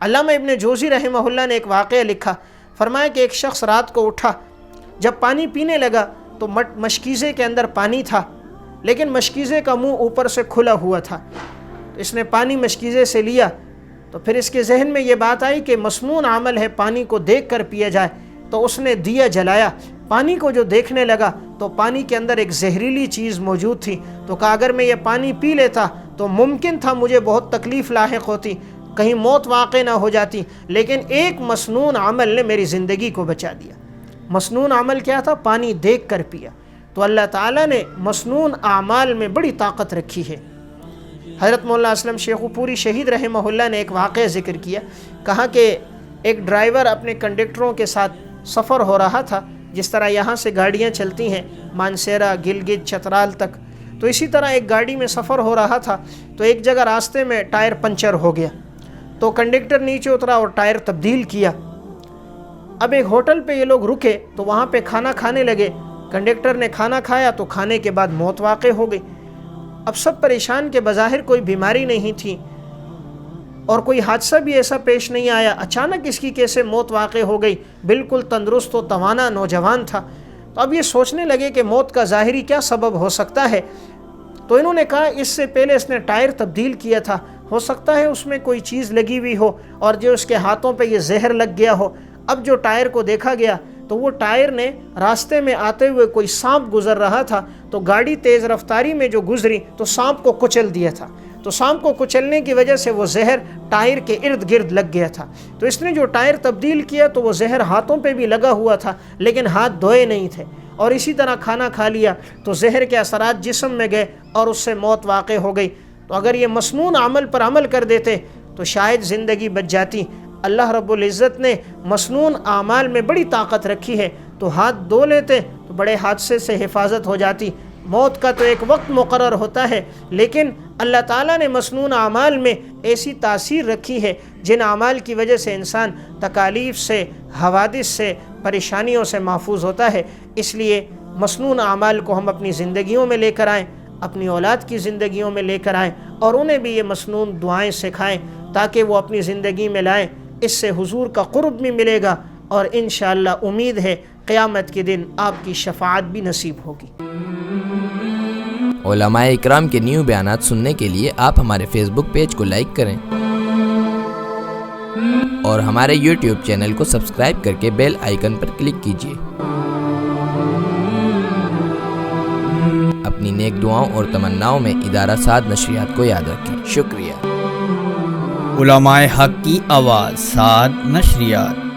علامہ ابن جوزی رحمہ اللہ نے ایک واقعہ لکھا، فرمایا کہ ایک شخص رات کو اٹھا، جب پانی پینے لگا تو مشکیزے کے اندر پانی تھا، لیکن مشکیزے کا منہ اوپر سے کھلا ہوا تھا۔ تو اس نے پانی مشکیزے سے لیا تو پھر اس کے ذہن میں یہ بات آئی کہ مسنون عمل ہے پانی کو دیکھ کر پیا جائے، تو اس نے دیا جلایا، پانی کو جو دیکھنے لگا تو پانی کے اندر ایک زہریلی چیز موجود تھی، تو کہا اگر میں یہ پانی پی لیتا تو ممکن تھا مجھے بہت تکلیف لاحق ہوتی، کہیں موت واقع نہ ہو جاتی، لیکن ایک مسنون عمل نے میری زندگی کو بچا دیا۔ مسنون عمل کیا تھا؟ پانی دیکھ کر پیا۔ تو اللہ تعالیٰ نے مسنون اعمال میں بڑی طاقت رکھی ہے۔ حضرت مولانا اسلم شیخ پوری شہید رحمہ اللہ نے ایک واقعہ ذکر کیا، کہا کہ ایک ڈرائیور اپنے کنڈکٹروں کے ساتھ سفر ہو رہا تھا، جس طرح یہاں سے گاڑیاں چلتی ہیں مانسیرا، گلگت، چترال تک، تو اسی طرح ایک گاڑی میں سفر ہو رہا تھا، تو ایک جگہ راستے میں ٹائر پنچر ہو گیا، تو کنڈکٹر نیچے اترا اور ٹائر تبدیل کیا۔ اب ایک ہوٹل پہ یہ لوگ رکے تو وہاں پہ کھانا کھانے لگے، کنڈکٹر نے کھانا کھایا تو کھانے کے بعد موت واقع ہو گئی۔ اب سب پریشان کہ بظاہر کوئی بیماری نہیں تھی اور کوئی حادثہ بھی ایسا پیش نہیں آیا، اچانک اس کی کیسے موت واقع ہو گئی، بالکل تندرست و توانا نوجوان تھا۔ تو اب یہ سوچنے لگے کہ موت کا ظاہری کیا سبب ہو سکتا ہے، تو انہوں نے کہا اس سے پہلے اس نے ٹائر تبدیل کیا تھا، ہو سکتا ہے اس میں کوئی چیز لگی ہوئی ہو اور جو اس کے ہاتھوں پہ یہ زہر لگ گیا ہو۔ اب جو ٹائر کو دیکھا گیا تو وہ ٹائر نے راستے میں آتے ہوئے کوئی سانپ گزر رہا تھا، تو گاڑی تیز رفتاری میں جو گزری تو سانپ کو کچل دیا تھا، تو سانپ کو کچلنے کی وجہ سے وہ زہر ٹائر کے ارد گرد لگ گیا تھا۔ تو اس نے جو ٹائر تبدیل کیا تو وہ زہر ہاتھوں پہ بھی لگا ہوا تھا لیکن ہاتھ دھوئے نہیں تھے، اور اسی طرح کھانا کھا لیا تو زہر کے اثرات جسم میں گئے اور اس سے موت واقع ہو گئی۔ تو اگر یہ مسنون عمل پر عمل کر دیتے تو شاید زندگی بچ جاتی۔ اللہ رب العزت نے مسنون اعمال میں بڑی طاقت رکھی ہے، تو ہاتھ دھو لیتے تو بڑے حادثے سے حفاظت ہو جاتی۔ موت کا تو ایک وقت مقرر ہوتا ہے، لیکن اللہ تعالیٰ نے مسنون اعمال میں ایسی تاثیر رکھی ہے جن اعمال کی وجہ سے انسان تکالیف سے، حوادث سے، پریشانیوں سے محفوظ ہوتا ہے۔ اس لیے مسنون اعمال کو ہم اپنی زندگیوں میں لے کر آئیں، اپنی اولاد کی زندگیوں میں لے کر آئیں، اور انہیں بھی یہ مسنون دعائیں سکھائیں تاکہ وہ اپنی زندگی میں لائیں۔ اس سے حضور کا قرب بھی ملے گا اور انشاءاللہ امید ہے قیامت کے دن آپ کی شفاعت بھی نصیب ہوگی۔ علماء اکرام کے نیو بیانات سننے کے لیے آپ ہمارے فیس بک پیج کو لائک کریں اور ہمارے یوٹیوب چینل کو سبسکرائب کر کے بیل آئیکن پر کلک کیجیے۔ اپنی نیک دعاؤں اور تمناؤں میں ادارہ سعد نشریات کو یاد رکھیں۔ شکریہ۔ علماء حق کی آواز، سعد نشریات۔